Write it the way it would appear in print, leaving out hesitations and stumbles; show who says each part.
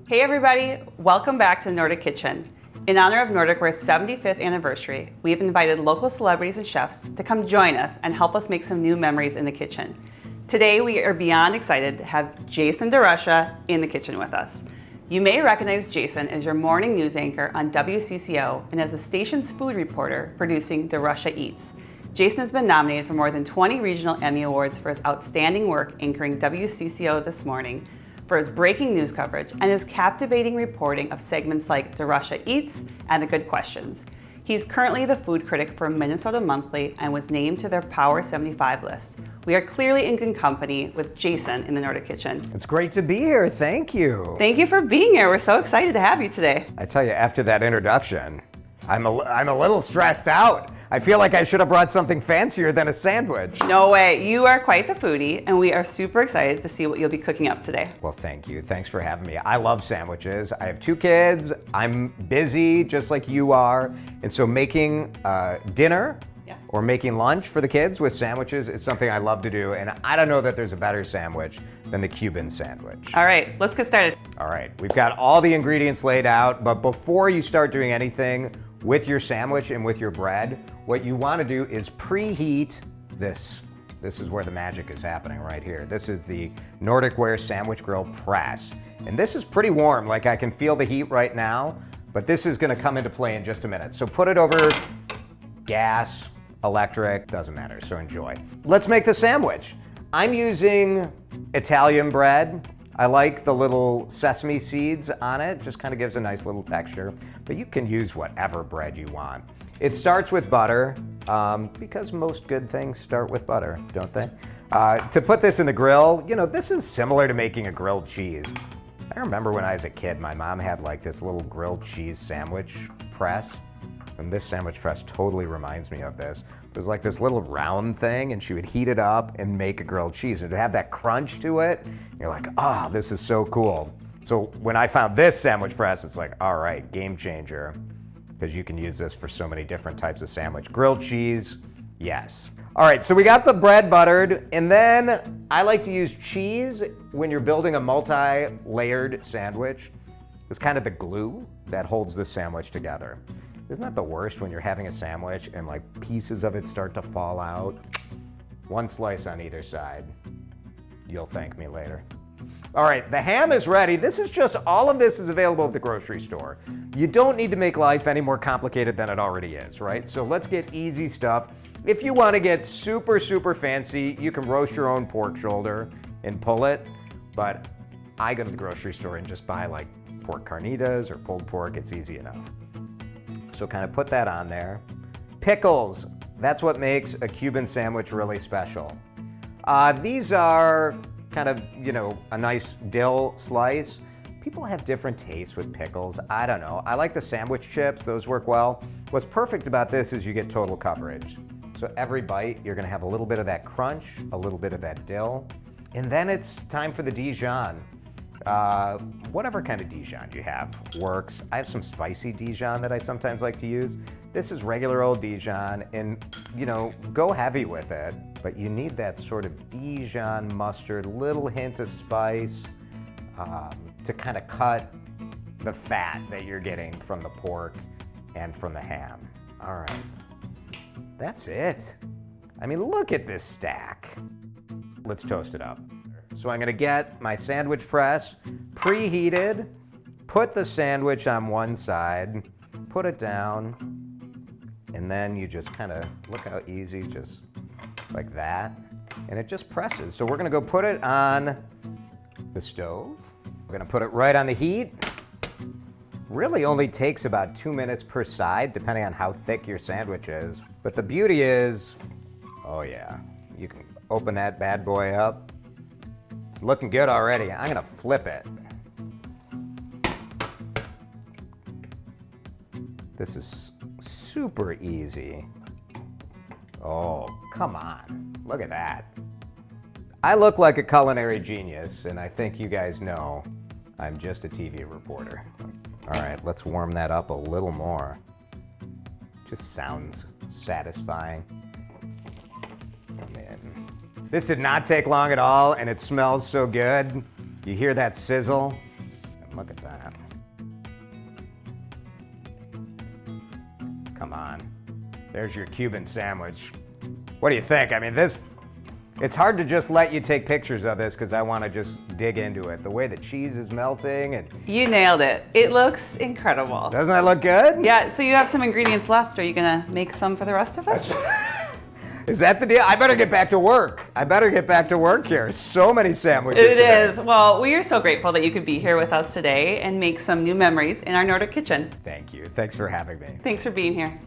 Speaker 1: Hey everybody, welcome back to Nordic Kitchen. In honor of Nordic Ware's 75th anniversary, we've invited local celebrities and chefs to come join us and help us make some new memories in the kitchen. Today we are beyond excited to have Jason DeRusha in the kitchen with us. You may recognize Jason as your morning news anchor on WCCO and as the station's food reporter producing DeRusha Eats. Jason has been nominated for more than 20 regional Emmy Awards for his outstanding work anchoring WCCO This Morning, for his breaking news coverage and his captivating reporting of segments like DeRusha Eats and The Good Questions. He's currently the food critic for Minnesota Monthly and was named to their Power 75 list. We are clearly in good company with Jason in the Nordic Kitchen.
Speaker 2: It's great to be here, thank you.
Speaker 1: Thank you for being here. We're so excited to have you today.
Speaker 2: I tell you, after that introduction, I'm a little stressed out. I feel like I should have brought something fancier than a sandwich.
Speaker 1: No way, you are quite the foodie, and we are super excited to see what you'll be cooking up today.
Speaker 2: Well, thank you. Thanks for having me. I love sandwiches. I have 2 kids. I'm busy, just like you are. And so making dinner or making lunch for the kids with sandwiches is something I love to do. And I don't know that there's a better sandwich than the Cuban sandwich.
Speaker 1: All right, let's get started.
Speaker 2: All right, we've got all the ingredients laid out, but before you start doing anything with your sandwich and with your bread, what you want to do is preheat this. This is where the magic is happening right here. This is the Nordic Ware Sandwich Grill Press. And this is pretty warm, like I can feel the heat right now, but this is gonna come into play in just a minute. So put it over gas, electric, doesn't matter, so enjoy. Let's make the sandwich. I'm using Italian bread. I like the little sesame seeds on it, just kind of gives a nice little texture, but you can use whatever bread you want. It starts with butter, because most good things start with butter, don't they? To put this in the grill, you know, this is similar to making a grilled cheese. I remember when I was a kid, my mom had like this little grilled cheese sandwich press, and this sandwich press totally reminds me of this. It was like this little round thing, and she would heat it up and make a grilled cheese. And to have that crunch to it, you're like, oh, this is so cool. So when I found this sandwich press, it's like, all right, game changer, because you can use this for so many different types of sandwich. Grilled cheese, yes. All right, so we got the bread buttered, and then I like to use cheese when you're building a multi-layered sandwich. It's kind of the glue that holds the sandwich together. Isn't that the worst when you're having a sandwich and like pieces of it start to fall out? 1 slice on either side. You'll thank me later. All right, the ham is ready. This is just, all of this is available at the grocery store. You don't need to make life any more complicated than it already is, right? So let's get easy stuff. If you want to get super, super fancy, you can roast your own pork shoulder and pull it, but I go to the grocery store and just buy like pork carnitas or pulled pork. It's easy enough. So kind of put that on there. Pickles, that's what makes a Cuban sandwich really special. These are kind of, you know, a nice dill slice. People have different tastes with pickles. I don't know. I like the sandwich chips, those work well. What's perfect about this is you get total coverage. So every bite, you're gonna have a little bit of that crunch, a little bit of that dill, and then it's time for the Dijon. Whatever kind of Dijon you have works. I have some spicy Dijon that I sometimes like to use. This is regular old Dijon, and you know, go heavy with it, but you need that sort of Dijon mustard, little hint of spice to kind of cut the fat that you're getting from the pork and from the ham. All right, that's it. I mean, look at this stack. Let's toast it up. So I'm gonna get my sandwich press preheated, put the sandwich on one side, put it down, and then you just kind of, look how easy, just like that, and it just presses. So we're gonna go put it on the stove. We're gonna put it right on the heat. Really only takes about 2 minutes per side, depending on how thick your sandwich is. But the beauty is, oh yeah, you can open that bad boy up. Looking good already. I'm gonna flip it. This is super easy. Oh, come on. Look at that. I look like a culinary genius, and I think you guys know I'm just a TV reporter. All right, let's warm that up a little more. Just sounds satisfying. Come in. This did not take long at all, and it smells so good. You hear that sizzle? Look at that. Come on. There's your Cuban sandwich. What do you think? I mean, it's hard to just let you take pictures of this because I want to just dig into it. The way the cheese is melting and...
Speaker 1: You nailed it. It looks incredible.
Speaker 2: Doesn't that look good?
Speaker 1: Yeah, so you have some ingredients left. Are you gonna make some for the rest of us?
Speaker 2: Is that the deal? I better get back to work. I better get back to work here. So many sandwiches
Speaker 1: It
Speaker 2: today.
Speaker 1: is. Well, we are so grateful that you could be here with us today and make some new memories in our Nordic kitchen.
Speaker 2: Thank you. Thanks for having me.
Speaker 1: Thanks for being here.